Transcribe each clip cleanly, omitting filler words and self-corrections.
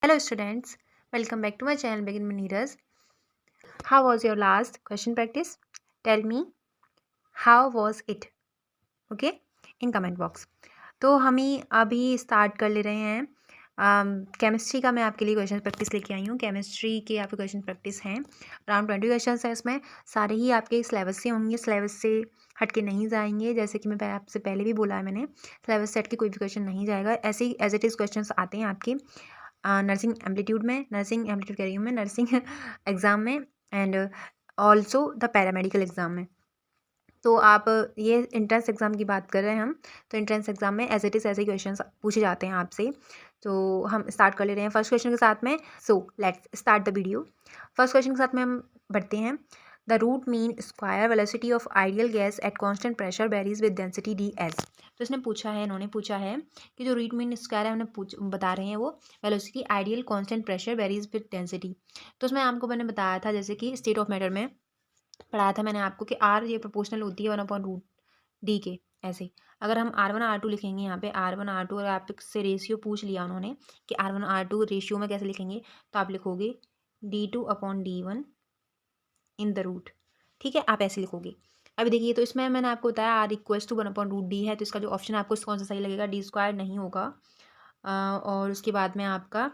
Hello students, welcome back to my channel Begin with Neeraj. How was your last question practice? Tell me how was it? Okay, in comment box. तो हम ही अभी start कर ले रहे हैं chemistry का। मैं आपके लिए क्वेश्चन प्रैक्टिस लेके आई हूँ। केमिस्ट्री के आपके क्वेश्चन प्रैक्टिस हैं, अराउंड 20 क्वेश्चन है इसमें। सारे ही आपके सिलेबस से होंगे, सिलेबस से हट के नहीं जाएंगे। जैसे कि मैं आपसे पहले भी बोला है मैंने, सिलेबस से हट के कोई भी क्वेश्चन नहीं जाएगा। ऐसे ही एज इट इज़ क्वेश्चन आते हैं आपके नर्सिंग एम्पलीट्यूड में, नर्सिंग एम्पलीट्यूड कह रही हूँ मैं, नर्सिंग एग्ज़ाम में and also the paramedical exam में। तो आप ये एंट्रेंस एग्ज़ाम की बात कर रहे हैं हम, तो एंट्रेंस एग्ज़ाम में एज इट इज़ ऐसे क्वेश्चन पूछे जाते हैं आपसे। तो हम स्टार्ट कर ले रहे हैं फर्स्ट क्वेश्चन के साथ में। So let's start the video. First question के साथ में हम बढ़ते हैं। The root mean square velocity of ideal gas at constant pressure varies with density D as. तो इसने पूछा है, इन्होंने पूछा है कि जो रूट मीन स्क्वायर है, हमने बता रहे हैं वो velocity ideal constant pressure varies with density. तो उसमें आपको मैंने बताया था, जैसे कि स्टेट ऑफ मैटर में पढ़ाया था मैंने आपको कि आर ये प्रोपोर्शनल होती है 1/रूट डी के। ऐसे अगर हम R1 R2 लिखेंगे, यहाँ पे R1 R2 और आपसे रेशियो पूछ लिया उन्होंने कि R1 R2 रेशियो में कैसे लिखेंगे, तो आप लिखोगे D2/D1 इन द रूट। ठीक है, आप ऐसे लिखोगे। अभी देखिए, तो इसमें मैंने आपको बताया R इक्वल्स टू 1/रूट डी है, तो इसका जो ऑप्शन आपको कौन सा सही लगेगा, डी स्क्वायर नहीं होगा। और उसके बाद में आपका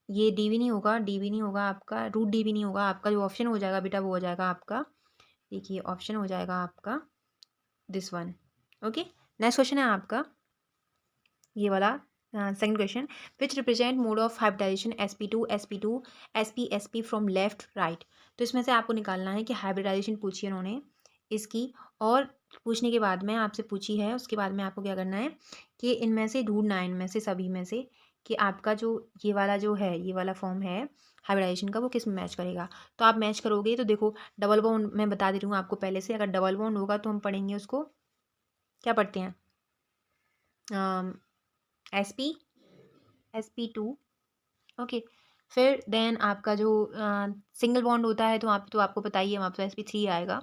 ये डी भी नहीं होगा, डी भी नहीं होगा आपका, रूट डी भी नहीं होगा। आपका जो ऑप्शन हो जाएगा बेटा, वो हो जाएगा आपका, देखिए ऑप्शन हो जाएगा आपका this one. Okay, next question है आपका ये वाला, second question, which represent mode of hybridization sp2 sp2 sp sp from left right. तो इसमें से आपको निकालना है कि हाइब्रिडाइजेशन पूछी है उन्होंने इसकी, और पूछने के बाद में आपसे पूछी है, उसके बाद में आपको क्या करना है कि इनमें से ढूंढना है, इनमें से सभी में से कि आपका जो ये वाला जो है, ये वाला फॉर्म है हाइब्रिडाइजेशन का, वो किस में मैच करेगा। तो आप मैच करोगे तो देखो, डबल बॉन्ड मैं बता दे रही हूँ आपको पहले से, अगर डबल बॉन्ड होगा तो हम पढ़ेंगे उसको, क्या पढ़ते हैं, sp2। ओके, फिर देन आपका जो सिंगल बॉन्ड होता है तो वहाँ पे तो आपको पता ही है, वहाँ पे sp3 आएगा।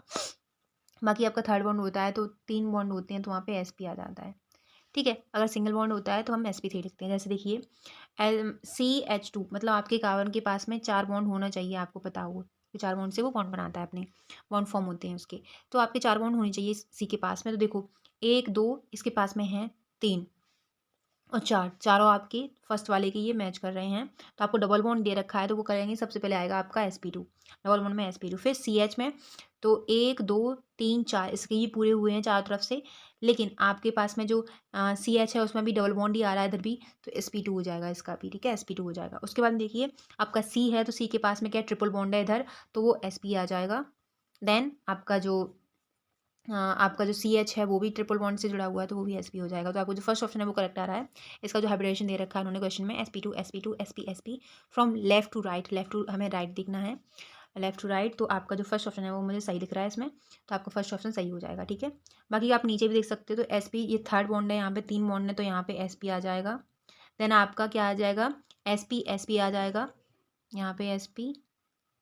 बाकी आपका थर्ड बॉन्ड होता है तो 3 बॉन्ड होते हैं तो वहाँ पे sp आ जाता है। ठीक है, अगर सिंगल बॉन्ड होता है तो हम sp3 लिखते हैं। जैसे देखिए CH2, मतलब आपके कार्बन के पास में 4 बॉन्ड होना चाहिए, आपको पता होगा, तो 4 बॉन्ड से वो बॉन्ड बनाता है, अपने बॉन्ड फॉर्म होते हैं उसके। तो आपके 4 बॉन्ड होने चाहिए सी के पास में। तो देखो 1 2 इसके पास में है, 3 और 4, चारों आपकी फर्स्ट वाले की ये मैच कर रहे हैं। तो आपको डबल बॉन्ड दे रखा है तो वो करेंगे, सबसे पहले आएगा आपका sp2, डबल बॉन्ड में sp2, फिर CH में तो 1 2 3 4 इसके ये पूरे हुए हैं चारों तरफ से। लेकिन आपके पास में जो CH है उसमें भी डबल बॉन्ड ही आ रहा है इधर भी, तो sp2 हो जाएगा इसका भी। ठीक है, sp2 हो जाएगा। उसके बाद देखिए आपका C है, तो C के पास में क्या ट्रिपल बॉन्ड है इधर, तो वो sp आ जाएगा। देन आपका जो CH है वो भी ट्रिपल बॉन्ड से जुड़ा हुआ है, तो वो भी sp हो जाएगा। तो आपको जो फर्स्ट ऑप्शन है वो करेक्ट आ रहा है। इसका जो हाइब्रिडेशन दे रखा है उन्होंने क्वेश्चन में, sp2 sp2 sp sp from left to right, left to हमें राइट दिखना है, लेफ्ट टू राइट। तो आपका जो फर्स्ट ऑप्शन है वो मुझे सही दिख रहा है इसमें, तो आपका फर्स्ट ऑप्शन सही हो जाएगा। ठीक है, बाकी आप नीचे भी देख सकते हो, तो sp ये थर्ड बॉन्ड है, यहाँ पे 3 बॉन्ड है, तो यहाँ पे sp आ जाएगा। देन आपका क्या आ जाएगा, sp sp आ जाएगा, यहाँ पे sp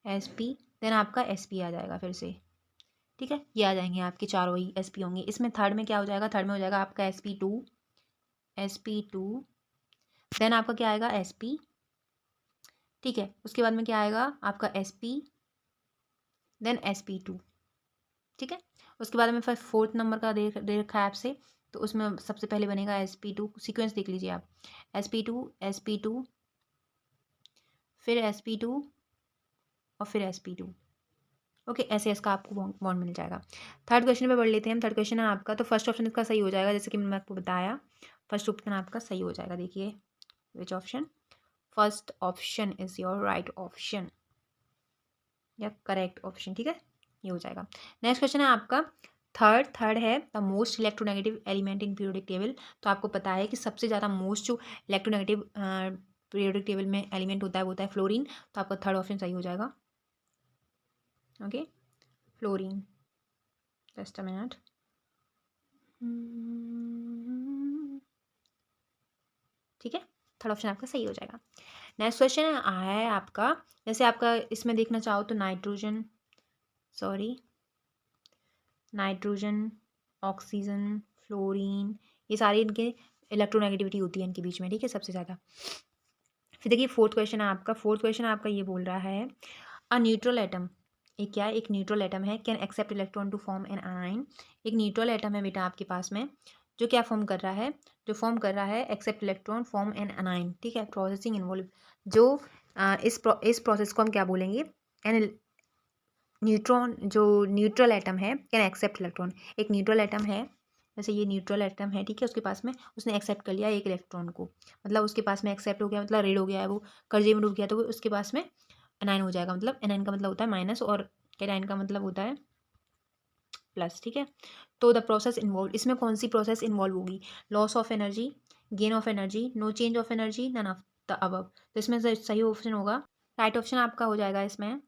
sp, देन आपका sp आ जाएगा फिर से। ठीक है, ये आ जाएंगे आपके चारों ही sp होंगे। इसमें थर्ड में क्या हो जाएगा, थर्ड में हो जाएगा आपका sp2 देन आपका क्या आएगा sp। ठीक है, उसके बाद में क्या आएगा आपका sp देन sp2। ठीक है, उसके बाद में फिर फोर्थ नंबर का दे रखा है आपसे, तो उसमें सबसे पहले बनेगा sp2, सीक्वेंस देख लीजिए आप, sp2 फिर sp2 और फिर sp2। ओके, ऐसे इसका आपको बॉन्ड मिल जाएगा। थर्ड क्वेश्चन पे पढ़ लेते हैं हम। थर्ड क्वेश्चन है आपका, तो फर्स्ट ऑप्शन इसका सही हो जाएगा, जैसे कि मैंने आपको बताया, फर्स्ट ऑप्शन आपका सही हो जाएगा। देखिए which option, first option is your right option या करेक्ट ऑप्शन। ठीक है, ये हो जाएगा। नेक्स्ट क्वेश्चन है आपका थर्ड है the most electronegative element in periodic table. तो आपको पता है कि सबसे ज़्यादा मोस्ट जो इलेक्ट्रोनेगेटिव पीरियोडिक टेबल में एलिमेंट होता है वो होता है फ्लोरीन। तो आपका थर्ड ऑप्शन सही हो जाएगा। Okay, fluorine, just a minute. ठीक है, थर्ड ऑप्शन आपका सही हो जाएगा। नेक्स्ट क्वेश्चन आया है आपका, जैसे आपका इसमें देखना चाहो तो नाइट्रोजन ऑक्सीजन फ्लोरीन, ये सारे इनके इलेक्ट्रोनेगेटिविटी होती है इनके बीच में। ठीक है, सबसे ज़्यादा। फिर देखिए फोर्थ क्वेश्चन है आपका। फोर्थ क्वेश्चन आपका ये बोल रहा है अ न्यूट्रल एटम, एक क्या है, एक न्यूट्रल एटम है, can accept electron to form an ion. एक न्यूट्रल एटम है बेटा आपके पास में, जो क्या फॉर्म कर रहा है, जो फॉर्म कर रहा है accept electron form an anion, ठीक है। प्रोसेसिंग इन्वॉल्व, जो इस प्रोसेस को हम क्या बोलेंगे, एन न्यूट्रॉन, जो न्यूट्रल एटम है कैन एक्सेप्ट इलेक्ट्रॉन। एक न्यूट्रल एटम है, जैसे ये न्यूट्रल एटम है, ठीक है, उसके पास में उसने एक्सेप्ट कर लिया एक इलेक्ट्रॉन को, मतलब उसके पास में एक्सेप्ट हो गया, मतलब रेड हो गया है, वो कर्जे में डूब गया, तो वो उसके पास में एनाइन हो जाएगा। मतलब एनाइन का मतलब होता है माइनस और कैटाइन का मतलब होता है प्लस, ठीक है। तो द प्रोसेस इन्वॉल्व, इसमें कौन सी प्रोसेस इन्वॉल्व होगी, loss of energy, gain of energy, no change of energy, none of the above. तो इसमें से सही ऑप्शन होगा, राइट ऑप्शन आपका हो जाएगा इसमें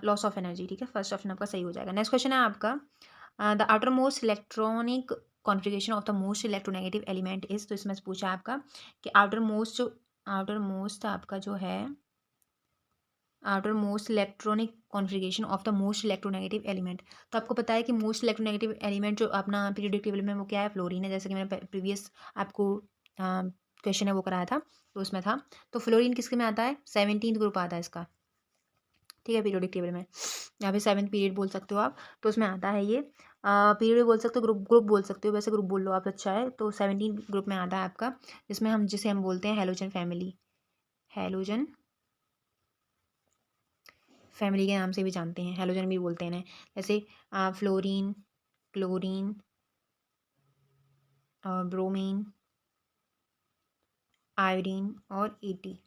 लॉस ऑफ एनर्जी, ठीक है। फर्स्ट ऑप्शन आपका सही हो जाएगा। नेक्स्ट क्वेश्चन है आपका the outer most electronic configuration of the most electronegative element is. तो इसमें से पूछा है आपका कि आउटर मोस्ट आपका जो है outer most electronic configuration of the most electronegative element. तो आपको पता है कि मोस्ट इलेक्ट्रोनेगेटिव एलिमेंट जो अपना पीरियोडिक टेबल में वो क्या है, फ्लोरीन है, जैसे कि मैंने प्रीवियस आपको क्वेश्चन है वो कराया था, तो उसमें था। तो फ्लोरीन किसके में आता है, 17th ग्रुप आता है इसका, ठीक है, पीरियोडिक टेबल में, या फिर 7th पीरियड बोल सकते हो आप, तो उसमें आता है ये। पीरियड बोल सकते हो, ग्रुप ग्रुप बोल सकते हो, वैसे ग्रुप बोल लो आप, अच्छा है। तो 17 ग्रुप में आता है आपका, जिसमें हम जिसे हम बोलते हैं हैलोजन फैमिली, हैलोजन फैमिली के नाम से भी जानते हैं, हैलोजन भी बोलते हैं इन्हें, जैसे फ्लोरीन, क्लोरीन, ब्रोमीन, आयोडीन और एटी,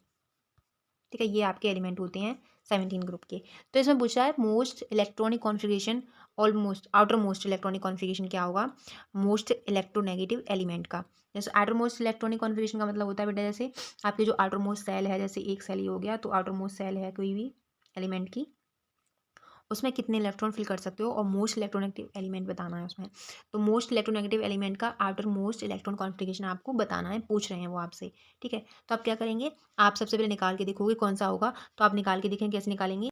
ठीक है, ये आपके एलिमेंट होते हैं 17 ग्रुप के। तो इसमें पूछा है most electronic configuration, almost outer most electronic configuration क्या होगा, मोस्ट इलेक्ट्रोनेगेटिव एलिमेंट का। जैसे आउटर मोस्ट इलेक्ट्रॉनिक कॉन्फ़िगरेशन का मतलब होता है बेटा, जैसे आपके जो आउटर मोस्ट सेल है, जैसे एक सेल ही हो गया, तो आउटर मोस्ट सेल है कोई भी एलिमेंट की, उसमें कितने इलेक्ट्रॉन फिल कर सकते हो, और मोस्ट इलेक्ट्रोनेगेटिव एलिमेंट बताना है उसमें। तो मोस्ट इलेक्ट्रोनेगेटिव एलिमेंट का आउटर मोस्ट इलेक्ट्रॉन कॉन्फ़िगरेशन आपको बताना है, पूछ रहे हैं वो आपसे, ठीक है। तो आप क्या करेंगे, आप सबसे पहले निकाल के देखोगे कौन सा होगा, तो आप निकाल के देखें कैसे निकालेंगे।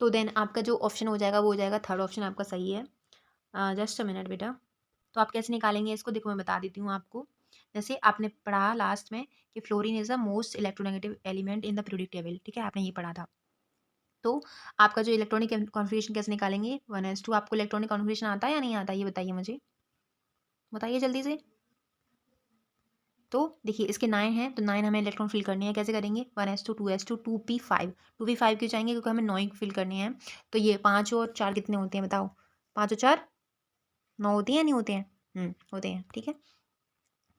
तो देन आपका जो ऑप्शन हो जाएगा वो हो जाएगा थर्ड ऑप्शन आपका सही है। जस्ट अ मिनट बेटा, तो आप कैसे निकालेंगे इसको, देखो मैं बता देती हूँ आपको। जैसे आपने पढ़ा लास्ट में कि fluorine is the most electronegative element in the periodic table, ठीक है, आपने ये पढ़ा था। तो आपका जो इलेक्ट्रॉनिक कॉन्फ़िगरेशन कैसे निकालेंगे, 1s2। आपको इलेक्ट्रॉनिक कॉन्फ़िगरेशन आता है या नहीं आता, ये बताइए मुझे, बताइए जल्दी से। तो देखिए इसके 9 हैं, तो 9 हमें इलेक्ट्रॉन फिल करने हैं, कैसे करेंगे, 1s2, 2s2, 2p5, 2p5 क्यों चाहेंगे, क्योंकि हमें 9 फिल करने हैं। तो ये 5 और 4 कितने होते हैं बताओ, 5 और 4 9 होती हैं या नहीं होते हैं, होते हैं, ठीक है।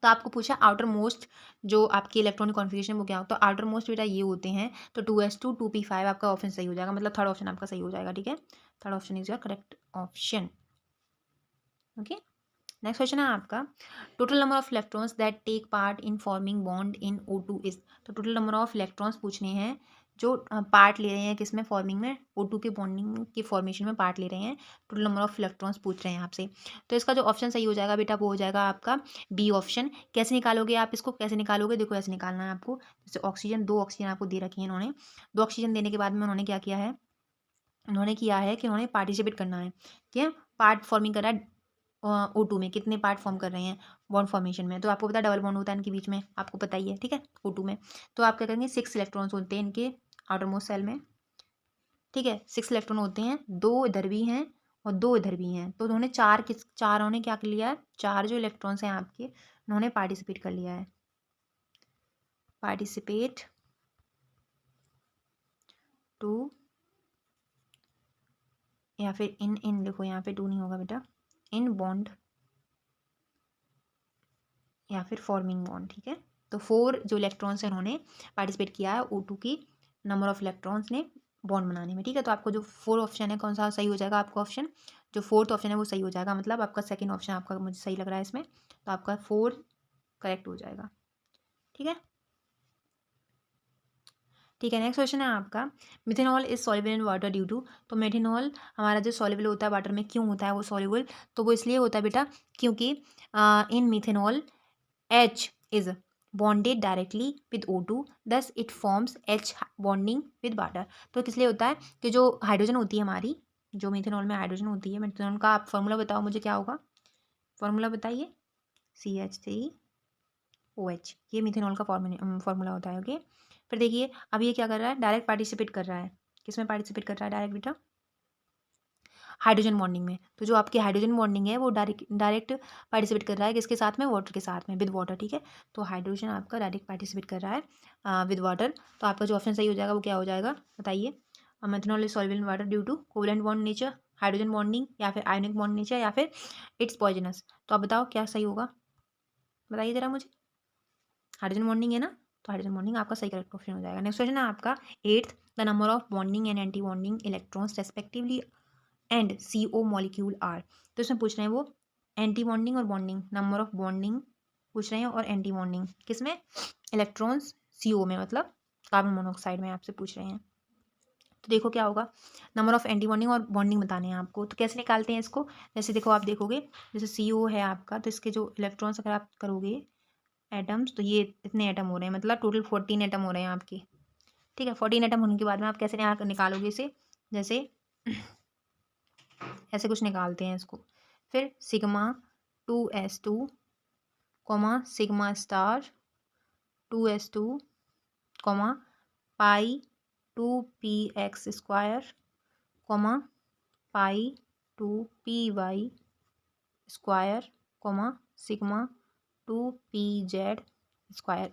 तो आपको पूछा आउटर मोस्ट जो आपकी इलेक्ट्रॉनिक कॉन्फ़िगरेशन वो क्या होता है, तो आउटर मोस्ट बेटा ये होते हैं। तो 2s2, 2p5 आपका ऑप्शन सही हो जाएगा, मतलब थर्ड ऑप्शन आपका सही हो जाएगा, ठीक है। Third option is your correct option, okay. Next question है आपका total number of electrons that take part in forming bond in O2 is. तो टोटल नंबर ऑफ इलेक्ट्रॉन्स पूछने हैं जो पार्ट ले रहे हैं किसमें, फॉर्मिंग में, O2 के बॉन्डिंग की फॉर्मेशन में पार्ट ले रहे हैं, टोटल नंबर ऑफ इलेक्ट्रॉन्स पूछ रहे हैं आपसे। तो इसका जो ऑप्शन सही हो जाएगा बेटा वो हो जाएगा आपका बी ऑप्शन। कैसे निकालोगे आप इसको, कैसे निकालोगे, देखो ऐसे निकालना है आपको। जैसे ऑक्सीजन, 2 ऑक्सीजन आपको दे रखी है इन्होंने, 2 ऑक्सीजन देने के बाद में उन्होंने क्या किया है, उन्होंने किया है कि उन्होंने पार्टिसिपेट करना है, ठीक है, पार्ट फॉर्मिंग कर रहा है। O2 में कितने पार्ट फॉर्म कर रहे हैं बॉन्ड फॉर्मेशन में, तो आपको पता है डबल बॉन्ड होता है इनके बीच में, आपको पता ही है, ठीक है, O2 में। तो आप क्या करेंगे, 6 इलेक्ट्रॉन्स होते हैं इनके आउटर मोस्ट सेल में, ठीक है, 6 इलेक्ट्रॉन होते हैं, 2 इधर भी हैं और 2 इधर भी हैं। तो उन्होंने चारों ने क्या कर लिया है, 4 जो इलेक्ट्रॉन्स हैं आपके, उन्होंने पार्टिसिपेट कर लिया है, पार्टिसिपेट टू, या फिर इन इन देखो यहाँ पे 2 नहीं होगा बेटा, इन बॉन्ड या फिर फॉर्मिंग बॉन्ड, ठीक है। तो 4 जो इलेक्ट्रॉन्स हैं उन्होंने पार्टिसिपेट किया है O2 की नंबर ऑफ इलेक्ट्रॉन्स ने बॉन्ड बनाने में, ठीक है। तो आपको जो 4 ऑप्शन है कौन सा सही हो जाएगा, आपका ऑप्शन जो 4th ऑप्शन है वो सही हो जाएगा, मतलब आपका सेकंड ऑप्शन आपका मुझे सही लग रहा है इसमें, तो आपका 4 करेक्ट हो जाएगा, ठीक है। ठीक है, नेक्स्ट क्वेश्चन है आपका methanol is soluble in water due to. तो मिथेनॉल हमारा जो सॉल्युबल होता है वाटर में, क्यों होता है वो सॉल्युबल, तो वो इसलिए होता है बेटा क्योंकि इन methanol H is bonded directly with O2, thus it forms H bonding with water। तो किस लिए होता है कि जो हाइड्रोजन होती है हमारी, जो मिथेनॉल में हाइड्रोजन होती है, मिथेनॉल का आप फॉर्मूला बताओ मुझे क्या होगा, फॉर्मूला बताइए, CH3 OH, ये मिथेनॉल का फॉर्मूला होता है। ओके, फिर देखिए अब ये क्या कर रहा है, डायरेक्ट पार्टिसिपेट कर रहा है। किसमें पार्टिसिपेट कर रहा है डायरेक्ट बेटा? हाइड्रोजन बॉन्डिंग में। तो जो आपकी हाइड्रोजन बॉन्डिंग है वो डायरेक्ट पार्टिसिपेट कर रहा है किसके साथ में? वाटर के साथ में, विद वाटर। ठीक है, तो हाइड्रोजन आपका डायरेक्ट पार्टिसिपेट कर रहा है विद वाटर। तो आपका जो ऑप्शन सही हो जाएगा वो क्या हो जाएगा बताइए? Methanol is soluble in water due to covalent bond nature, hydrogen bonding, या फिर आयोनिक बॉन्ड नेचर, या फिर इट्स पॉइजनस। तो आप बताओ क्या सही होगा, बताइए जरा मुझे। हाइड्रोजन बॉन्डिंग है ना, तो हाइड्रोजन बॉन्डिंग आपका सही करेक्ट ऑप्शन हो जाएगा। नेक्स्ट क्वेश्चन है आपका 8th, the number of bonding and anti bonding electrons respectively and CO molecule are. तो इसमें पूछ रहे हैं वो एंटी बॉन्डिंग और बॉन्डिंग, नंबर ऑफ बॉन्डिंग पूछ रहे हैं और एंटी बॉन्डिंग किसमें? इलेक्ट्रॉन्स CO में, मतलब कार्बन मोनोऑक्साइड में आपसे पूछ रहे हैं। तो देखो क्या होगा, नंबर ऑफ एंटी बॉन्डिंग और बॉन्डिंग बताने हैं आपको। तो कैसे निकालते हैं इसको? जैसे देखो आप देखोगे, जैसे CO है आपका, तो इसके जो इलेक्ट्रॉन्स अगर आप करोगे एटम्स, तो ये इतने एटम हो रहे हैं, मतलब टोटल 14 एटम हो रहे हैं आपके। ठीक है, 14 एटम होने के बाद में आप कैसे निकालोगे इसे? जैसे ऐसे कुछ निकालते हैं इसको। फिर sigma 2s2 comma sigma star 2s2 comma pi 2px² comma pi 2py² comma sigma 2pz²,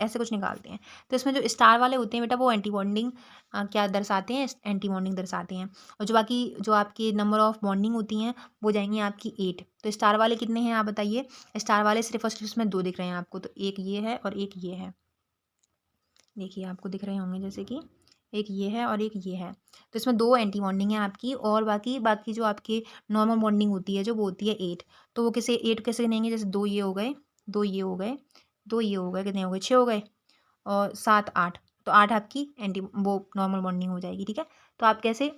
ऐसे कुछ निकालते हैं। तो इसमें जो स्टार वाले होते हैं बेटा वो एंटी बॉन्डिंग क्या दर्शाते हैं? एंटी बॉन्डिंग दर्शाते हैं। और जो बाकी जो आपकी नंबर ऑफ बॉन्डिंग होती हैं वो जाएंगी आपकी 8। तो स्टार वाले कितने हैं आप बताइए? स्टार वाले सिर्फ और सिर्फ इसमें 2 दिख रहे हैं आपको, तो एक ये है और एक ये है। देखिए आपको दिख रहे होंगे, जैसे कि एक ये है और एक ये है। तो इसमें 2 एंटी बॉन्डिंग है आपकी, और बाकी जो आपकी नॉर्मल बॉन्डिंग होती है जो वो होती है 8। तो वो किसे 8 कैसे गिनेंगे? जैसे 2 ये हो गए, 2 ये हो गए, 2 ये हो गए, कितने हो गए? 6 हो गए, और 7 8। तो 8 आपकी वो नॉर्मल बॉन्डिंग हो जाएगी। ठीक है, तो आप कैसे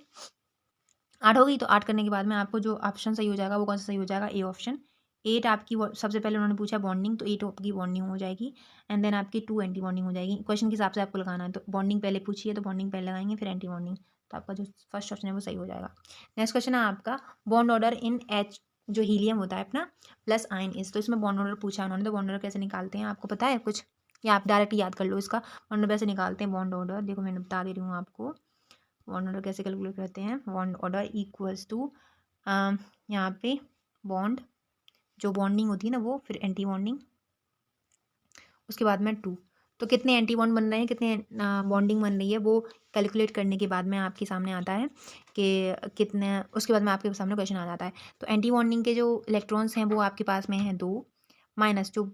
8 होगी, तो 8 करने के बाद में आपको जो ऑप्शन सही हो जाएगा वो कौन सा सही हो जाएगा? A option. 8 आपकी सबसे पहले उन्होंने पूछा बॉन्डिंग, तो 8 आपकी बॉन्डिंग हो जाएगी, एंड देन आपकी 2 एंटी बॉन्डिंग हो जाएगी। क्वेश्चन के हिसाब से आपको लगाना है, तो बॉन्डिंग पहले पूछिए तो बॉन्डिंग पहले लगाएंगे, फिर एंटी बॉन्डिंग। तो आपका जो फर्स्ट ऑप्शन है वो सही हो जाएगा। नेक्स्ट क्वेश्चन है आपका बॉन्ड ऑर्डर इन H, जो हीलियम होता है अपना, प्लस आयन इस। तो इसमें बॉन्ड ऑर्डर पूछा उन्होंने, तो बॉन्ड ऑर्डर कैसे निकालते हैं आपको पता है कुछ, या आप डायरेक्ट याद कर लो इसका? बॉन्ड ऑर्डर कैसे निकालते हैं बॉन्ड ऑर्डर? देखो मैंने बता दे रही हूँ आपको। बॉन्ड ऑर्डर कैसे कैलकुलेट करते हैं? बॉन्ड ऑर्डर इक्वल्स टू यहाँ पे बॉन्ड, जो बॉन्डिंग होती है ना वो, फिर एंटी बॉन्डिंग, उसके बाद में 2। तो कितने एंटी बॉन्ड बन रहे हैं, कितने बॉन्डिंग बन रही है, वो कैलकुलेट करने के बाद में आपके सामने आता है कि कितने, उसके बाद में आपके सामने क्वेश्चन आ जाता है। तो एंटी बॉन्डिंग के जो इलेक्ट्रॉन्स हैं वो आपके पास में हैं 2, माइनस जो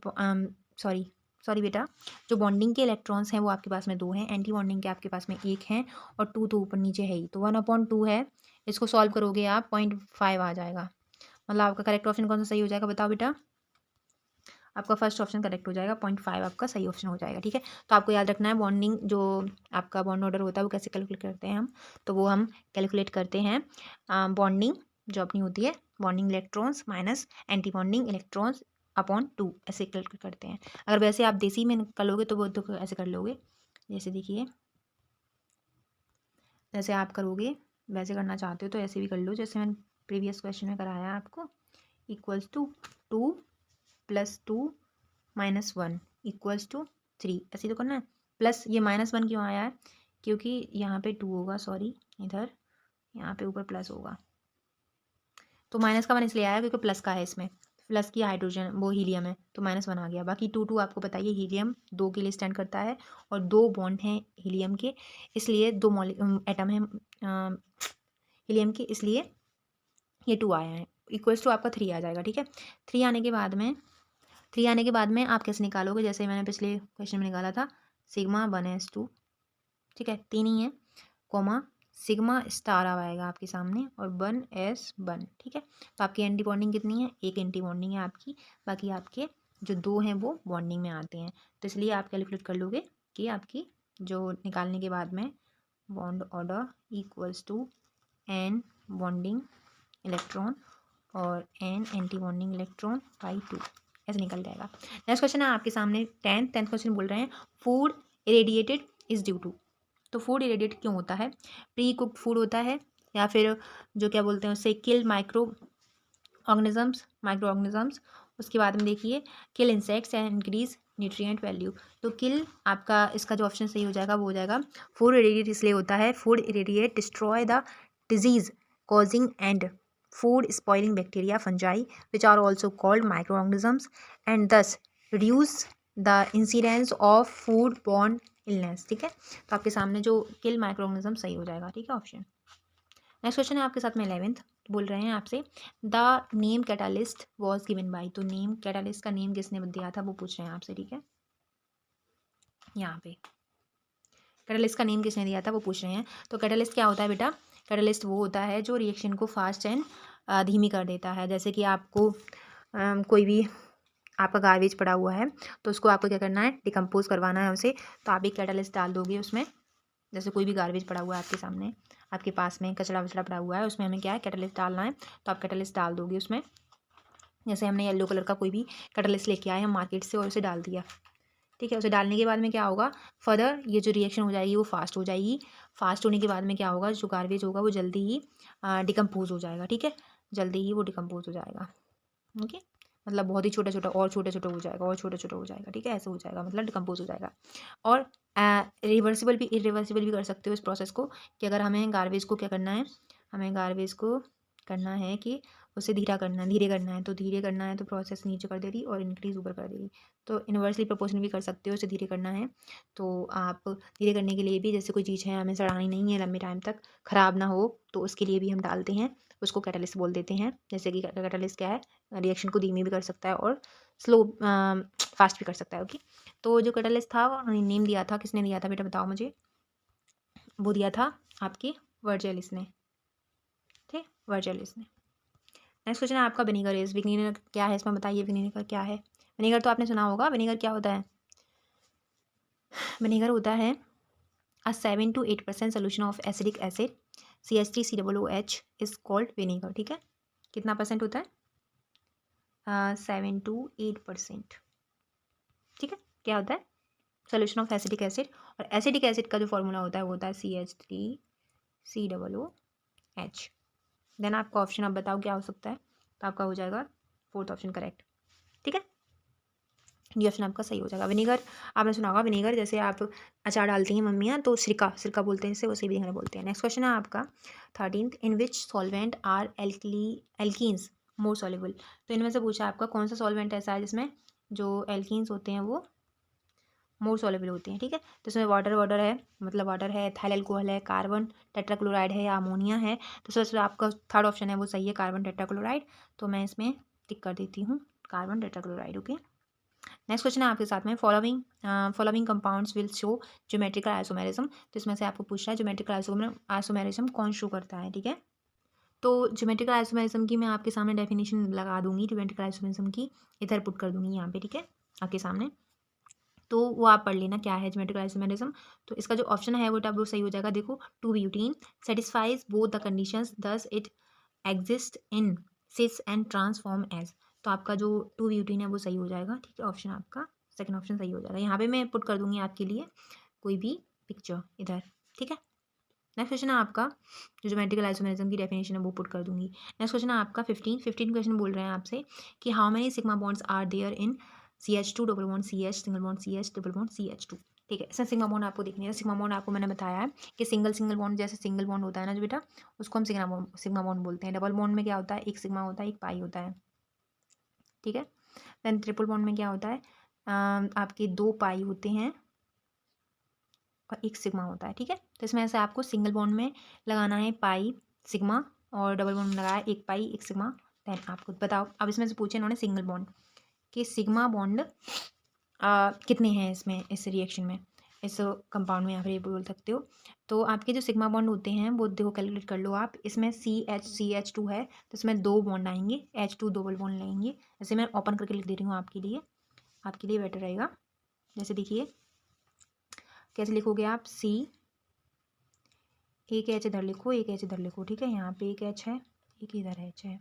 सॉरी बेटा, जो बॉन्डिंग के इलेक्ट्रॉन्स हैं वो आपके पास में 2 हैं, एंटी बॉन्डिंग के आपके पास में 1 हैं, और 2 तो ऊपर नीचे है ही, तो 1/2 है। इसको सॉल्व करोगे आप 0.5 आ जाएगा। मतलब आपका करेक्ट ऑप्शन कौन सा सही हो जाएगा बताओ बेटा? आपका फर्स्ट ऑप्शन करेक्ट हो जाएगा, 0.5 आपका सही ऑप्शन हो जाएगा। ठीक है, तो आपको याद रखना है बॉन्डिंग, जो आपका बॉन्ड ऑर्डर होता है वो कैसे कैलकुलेट करते हैं हम, तो वो हम कैलकुलेट करते हैं बॉन्डिंग जो अपनी होती है, bonding electrons minus anti bonding electrons upon 2, ऐसे कैलकुलेट करते हैं। अगर वैसे आप देसी में कर लोगे तो वो तो ऐसे कर लोगे, जैसे देखिए जैसे आप करोगे वैसे करना चाहते हो तो ऐसे भी कर लो, जैसे मैंने प्रीवियस क्वेश्चन में कराया आपको। इक्वल्स टू 2 + 2 - 1 इक्वल्स टू 3, ऐसे तो करना है। प्लस ये -1 क्यों आया है? क्योंकि यहाँ पे 2 होगा, सॉरी इधर यहाँ पे ऊपर प्लस होगा, तो माइनस का 1 इसलिए आया क्योंकि प्लस का है इसमें, प्लस की हाइड्रोजन वो हीलियम है, तो -1 आ गया। बाकी 2 आपको बताइए हीलियम 2 के लिए स्टैंड करता है, और 2 बॉन्ड हैं हीलियम के, इसलिए 2 एटम है हीलियम के, इसलिए ये 2 आया है। इक्वल्स टू आपका 3 आ जाएगा। ठीक है, 3 आने के बाद में आप कैसे निकालोगे? जैसे मैंने पिछले क्वेश्चन में निकाला था, सिग्मा 1s2, ठीक है 3 ही है, कॉमा सिग्मा स्टार आएगा आपके सामने, और 1s1। ठीक है, तो आपकी एंटी बॉन्डिंग कितनी है? एक एंटी बॉन्डिंग है आपकी, बाकी आपके जो 2 हैं वो बॉन्डिंग में आते हैं, तो इसलिए आप कैलकुलेट कर लोगे कि आपकी जो निकालने के बाद में bond order equals to N bonding electron और N anti bonding electron by 2, ऐसे निकल जाएगा। नेक्स्ट क्वेश्चन है आपके सामने 10th क्वेश्चन बोल रहे हैं food irradiated is due to. तो फूड इरेडिएट क्यों होता है? प्री कुक्ड फूड होता है, या फिर जो क्या बोलते हैं उससे किल माइक्रो ऑर्गेनिजम्स, उसके बाद में देखिए kill insects and increase nutrient value. तो किल आपका इसका जो ऑप्शन सही हो जाएगा वो हो जाएगा फूड इरेडिएट, इसलिए होता है food irradiate destroy the disease causing and food spoiling bacteria fungi which are also called microorganisms and thus reduce the incidence of food borne illness। ठीक है, तो आपके सामने जो किल माइक्रोऑर्गेनिज्म सही हो जाएगा। ठीक है ऑप्शन। नेक्स्ट क्वेश्चन है आपके साथ में 11th, बोल रहे हैं आपसे the name catalyst was given by. तो नेम कैटालिस्ट का नेम किसने दिया था वो पूछ रहे हैं आपसे। ठीक है, यहाँ पे कैटालिस्ट का नेम किसने दिया था वो पूछ रहे हैं। तो कैटालिस्ट क्या होता है बेटा? कैटालिस्ट वो होता है जो रिएक्शन को फास्ट एंड धीमी कर देता है। जैसे कि आपको कोई भी आपका गार्बेज पड़ा हुआ है तो उसको आपको क्या करना है, डिकम्पोज करवाना है उसे, तो आप एक कैटालिस्ट डाल दोगे उसमें। जैसे कोई भी गार्बेज पड़ा हुआ है आपके सामने, आपके पास में कचरा वचड़ा पड़ा हुआ है, उसमें हमें क्या है, कैटालिस्ट डालना है, तो आप कैटालिस्ट डाल दोगे उसमें। जैसे हमने येलो कलर का कोई भी कैटालिस्ट लेके आए हम मार्केट से और उसे डाल दिया। ठीक है, उसे डालने के बाद में क्या होगा, फर्दर ये जो रिएक्शन हो जाएगी वो फास्ट हो जाएगी। फास्ट होने के बाद में क्या होगा, जो गार्बेज होगा वो जल्दी ही डिकम्पोज हो जाएगा। ठीक है, जल्दी ही वो डिकम्पोज हो जाएगा। ओके, मतलब बहुत ही छोटा छोटा और छोटा छोटा हो जाएगा और छोटा छोटा हो जाएगा। ठीक है, ऐसे हो जाएगा, मतलब डिकम्पोज हो जाएगा। और रिवर्सिबल भी इरिवर्सिबल भी कर सकते हो इस प्रोसेस को, कि अगर हमें गार्बेज को क्या करना है, हमें गार्बेज को करना है कि उसे धीरे करना है, तो धीरे करना है तो प्रोसेस नीचे कर देगी और इंक्रीज ऊपर कर देगी। तो इन्वर्सली प्रोपोर्शनल भी कर सकते हो, उसे धीरे करना है तो आप धीरे करने के लिए भी, जैसे कोई चीज़ है हमें सड़ानी नहीं है लंबे टाइम तक, ख़राब ना हो, तो उसके लिए भी हम डालते हैं, उसको कैटालिस्ट बोल देते हैं। जैसे कि कैटालिस्ट क्या है, रिएक्शन को धीमी भी कर सकता है और स्लो फास्ट भी कर सकता है। ओके, तो जो कैटालिस्ट था वो नेम दिया था, किसने दिया था बेटा बताओ मुझे? वो दिया था आपकी वर्जेलिस ने। ठीक, वर्जेलिस ने। नेक्स्ट क्वेश्चन है आपका विनेगर इज। विनेगर क्या है इसमें बताइए, विनेगर क्या है? विनेगर तो आपने सुना होगा, विनेगर क्या होता है? विनेगर होता है a 7 to 8% solution of acidic acid CH3COOH is called vinegar। ठीक है, कितना परसेंट होता है? 7 to 8%। ठीक है, क्या होता है? Solution of acidic acid. और एसिडिक एसिड का जो फॉर्मूला होता है वो होता है CH3COOH। देन आपका ऑप्शन आप बताओ क्या हो सकता है, तो आपका हो जाएगा फोर्थ ऑप्शन करेक्ट। ठीक है, ये ऑप्शन आपका सही हो जाएगा। विनेगर आपने सुना होगा, विनेगर जैसे आप अचार डालती हैं मम्मियाँ तो सिरका सिरका बोलते हैं इसे, उसे विनेगर बोलते हैं। नेक्स्ट क्वेश्चन है आपका 13th, in which solvent are alkenes more soluble. तो इनमें से पूछा आपका कौन सा सॉल्वेंट ऐसा है जिसमें जो एल्कीन्स होते हैं वो मोर सॉल्युबल होते हैं। ठीक है, तो इसमें वाटर है, मतलब वाटर है, एथाइल अल्कोहल है, कार्बन टेट्राक्लोराइड है या अमोनिया है। तो सबसे आपका थर्ड ऑप्शन है वो सही है, कार्बन टेट्राक्लोराइड। तो मैं इसमें टिक कर देती हूँ carbon tetrachloride. Okay, next question है आपके साथ में following compounds will show geometrical isomerism. तो इसमें से आपको पूछ रहा है ज्योमेट्रिकल आइसोमेरिज्म कौन शो करता है। ठीक है, तो ज्योमेट्रिकल आइसोमेरिज्म की मैं आपके सामने डेफिनेशन लगा दूंगी, ज्योमेट्रिकल आइसोमेरिज्म की इधर पुट कर दूंगी यहाँ पे। ठीक है, आपके सामने, तो वो आप पढ़ लेना क्या है ज्योमेट्रिकल आइसोमेरिज्म। तो इसका जो ऑप्शन है वो टब सही हो जाएगा। देखो, 2 butene satisfies both the conditions thus it exist in cis and trans form as. तो आपका जो 2 ब्यूटीन है वो सही हो जाएगा। ठीक है, ऑप्शन आपका सेकंड ऑप्शन सही हो जाएगा। यहाँ पे मैं पुट कर दूंगी आपके लिए कोई भी पिक्चर इधर। ठीक है, नेक्स्ट क्वेश्चन है आपका जो ज्योमेट्रिकल आइसोमेरिज्म की डेफिनेशन है वो पुट कर दूंगी। नेक्स्ट क्वेश्चन है आपका 15 क्वेश्चन बोल रहे हैं आपसे कि how many sigma bonds are there in CH2 double bond CH single bond CH double bond CH2। ठीक है, इसमें सिग्मा बॉन्ड आपको देखनी है। सिग्मा बॉन्ड आपको मैंने बताया है कि सिंगल बॉन्ड, जैसे सिंगल बॉन्ड होता है ना जो बेटा, उसको हम सिग्मा बॉन्ड बोलते हैं। डबल बॉन्ड में क्या होता है, एक सिग्मा होता है, एक पाई होता है। ठीक है, देन ट्रिपल बॉन्ड में क्या होता है, आपके 2 पाई होते हैं और एक सिग्मा होता है। ठीक है, तो इसमें ऐसे आपको सिंगल बॉन्ड में लगाना है पाई सिग्मा, और डबल बॉन्ड में लगाया एक पाई एक सिग्मा। देन आपको बताओ, अब इसमें से पूछे इन्होंने सिंगल बॉन्ड कि सिग्मा बॉन्ड कितने हैं इसमें, इस रिएक्शन में, इस कंपाउंड में, यहाँ पर ये बोल सकते हो। तो आपके जो सिग्मा बॉन्ड होते हैं वो देखो कैलकुलेट कर लो आप। इसमें CH2 है तो इसमें 2 बॉन्ड आएंगे, H2 डबल बॉन्ड लेंगे। जैसे मैं ओपन करके लिख दे रही हूँ आपके लिए बेटर रहेगा। जैसे देखिए कैसे लिखोगे आप, C, एक एच इधर लिखो, एक एच इधर लिखो। ठीक है, यहाँ पे एक एच है, एक इधर एच है।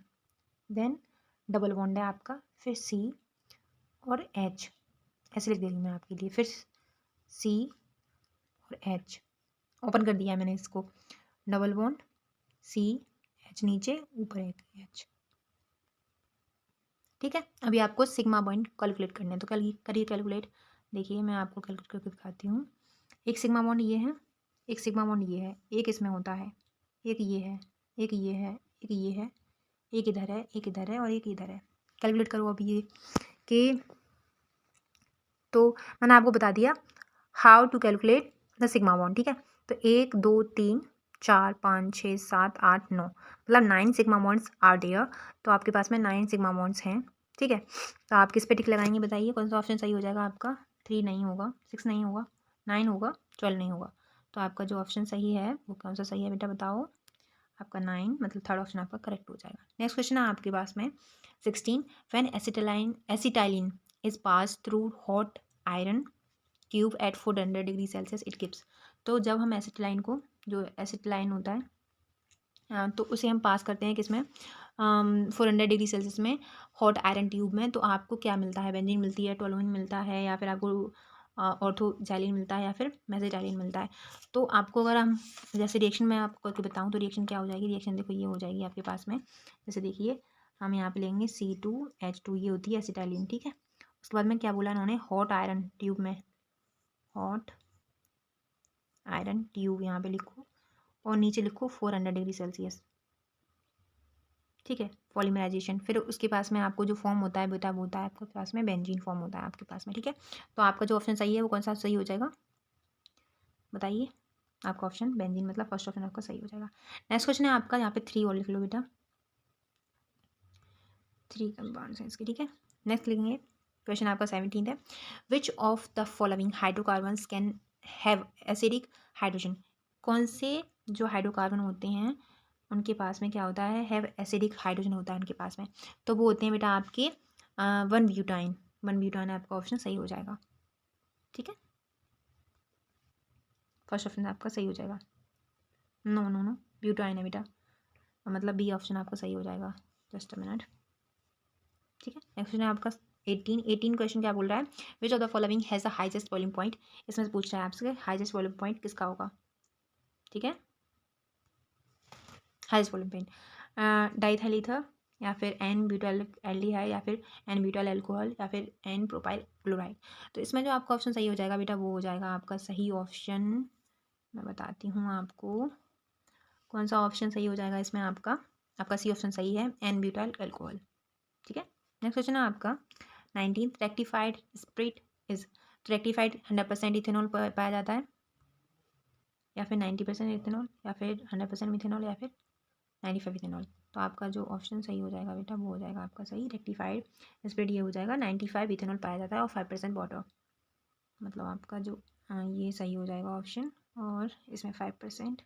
देन डबल बॉन्ड है आपका, फिर C और H, ऐसे लिख दे रही हूँ मैं आपके लिए। फिर C और H, ओपन कर दिया मैंने इसको, डबल बॉन्ड C H नीचे, ऊपर एक H। ठीक है। अभी आपको सिग्मा बॉन्ड कैलकुलेट करने हैं, तो करिए कैलकुलेट। देखिए मैं आपको कैलकुलेट करके दिखाती हूँ। एक सिग्मा बॉन्ड ये है, एक सिग्मा बॉन्ड ये है, एक इसमें होता है, एक ये है, एक ये है, एक ये है, एक इधर है, एक इधर है और एक इधर है। कैलकुलेट करो अभी ये कि, तो मैंने आपको बता दिया how to calculate the sigma bond, ठीक है। तो 1 2 3 4 5 6 7 8 9, मतलब 9 सिग्मा बॉन्ड्स आर देयर। तो आपके पास में 9 सिग्मा बॉन्ड्स हैं, ठीक है। तो आप किस पे टिक लगाएंगे बताइए, कौन सा ऑप्शन सही हो जाएगा आपका। 3 नहीं होगा, 6 नहीं होगा, 9 होगा, 12 नहीं होगा। तो आपका जो ऑप्शन सही है वो कौन सा सही है बेटा बताओ। आपका 9 मतलब थर्ड ऑप्शन आपका करेक्ट हो जाएगा। नेक्स्ट क्वेश्चन है आपके पास में 16, when acetylene is pass through hot iron tube at 400 degree Celsius it gives. तो जब हम एसिटाइलिन को, जो एसिटाइलिन होता है तो उसे हम पास करते हैं किसमें, 400 डिग्री सेल्सियस में हॉट आयरन ट्यूब में, तो आपको क्या मिलता है, बेंजीन मिलती है, टोलुइन मिलता है, या फिर आपको ऑर्थोजैलिन मिलता है, या फिर मेसेटाइलिन मिलता है। तो आपको अगर हम जैसे रिएक्शन में आपको करके बताऊँ तो रिएक्शन क्या हो जाएगी, रिएक्शन देखो ये हो जाएगी आपके पास में। जैसे देखिए हम यहाँ पे लेंगे C2H2, ये होती है एसिटाइलिन, ठीक है। उसके बाद में क्या बोला इन्होंने, हॉट आयरन ट्यूब में, हॉट आयरन ट्यूब यहाँ पे लिखो और नीचे लिखो 400 डिग्री सेल्सियस, ठीक है। पॉलीमराइजेशन, फिर उसके पास में आपको जो फॉर्म होता है बेटा वो होता है आपके पास में बेंजीन फॉर्म होता है आपके पास में, ठीक है। तो आपका जो ऑप्शन सही है वो कौन सा सही हो जाएगा बताइए। आपका ऑप्शन बेंजीन, मतलब फर्स्ट ऑप्शन आपका सही हो जाएगा। नेक्स्ट क्वेश्चन है आपका, यहाँ पे 3 और लिख लो बेटा, 3 कंपाउंड्स हैं इसके, ठीक है। नेक्स्ट लिखेंगे क्वेश्चन आपका 17 है, which of the following hydrocarbons can have acidic hydrogen. कौन से जो हाइड्रोकार्बन होते हैं उनके पास में क्या होता है, हैव एसिडिक हाइड्रोजन होता है उनके पास में। तो वो होते हैं बेटा आपके 1 ब्यूटाइन। 1 ब्यूटाइन आपका ऑप्शन सही हो जाएगा, ठीक है। फर्स्ट ऑप्शन आपका सही हो जाएगा। नो नो नो, ब्यूटाइन है बेटा, मतलब बी ऑप्शन आपका सही हो जाएगा। जस्ट अ मिनट, ठीक है। नेक्स्ट क्वेश्चन है आपका 18 क्वेश्चन क्या बोल रहा है, which of the following has the highest boiling point. इसमें से पूछ रहा है आपसे हाईएस्ट बॉइलिंग पॉइंट किसका होगा, ठीक है। Highest boiling point diethyl ether, या फिर एन ब्यूटाइल एल्डिहाइड, या फिर एन ब्यूटाइल अल्कोहल, या फिर एन प्रोपाइल क्लोराइड। तो इसमें जो आपका ऑप्शन सही हो जाएगा बेटा वो हो जाएगा आपका सही ऑप्शन, मैं बताती हूँ आपको कौन सा ऑप्शन सही हो जाएगा इसमें। आपका सी ऑप्शन सही है, एन ब्यूटाइल अल्कोहल, ठीक है। नेक्स्ट क्वेश्चन है आपका 19, rectified spirit is, rectified 100% ethanol पाया जाता है, या फिर 90% इथेनॉल, या फिर 100% मिथेनॉल, या फिर 95 इथेनॉल। तो आपका जो ऑप्शन सही हो जाएगा बेटा वो हो जाएगा आपका सही, रेक्टिफाइड स्प्रिट ये हो जाएगा, 95 इथेनॉल पाया जाता है और 5% वाटर, मतलब आपका जो ये सही हो जाएगा ऑप्शन। और इसमें 5%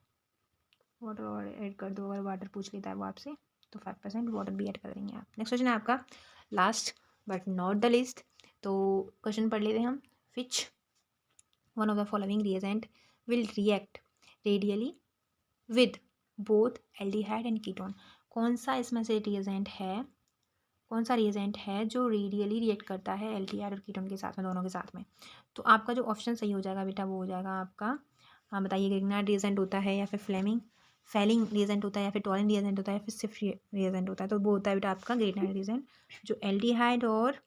वाटर और ऐड कर दो, अगर वाटर पूछ लेता है वो आपसे तो 5% वाटर भी ऐड कर देंगे आप। नेक्स्ट क्वेश्चन है आपका last but not the list, तो क्वेश्चन पढ़ लेते हैं हम। Which one of the following reagent will react radially with both aldehyde and ketone. कौन सा इसमें से रिएजेंट है, कौन सा रिएजेंट है जो रेडियली रिएक्ट करता है एल्डिहाइड और कीटोन के साथ में, दोनों के साथ में। तो आपका जो ऑप्शन सही हो जाएगा बेटा वो हो जाएगा आपका, हाँ बताइए, ग्रिग्नार्ड रिएजेंट होता है, या फिर फेलिंग रिएजेंट होता है, या फिर टॉलिन रिएजेंट होता है, या फिर सिर्फ रिएजेंट होता है। तो वो होता है बेटा आपका ग्रिग्नार्ड रिएजेंट, जो एल्डिहाइड और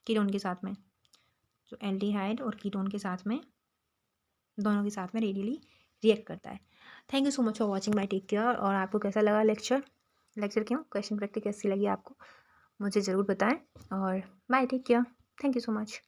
कीटोन के साथ में, जो एल्डिहाइड और कीटोन के साथ में, दोनों के साथ में रेडियली रिएक्ट करता है। Thank you so much for watching my take care. और आपको कैसा लगा लेक्चर क्यों क्वेश्चन प्रैक्टिस कैसी लगी आपको मुझे ज़रूर बताएं। और bye, take care, thank you so much.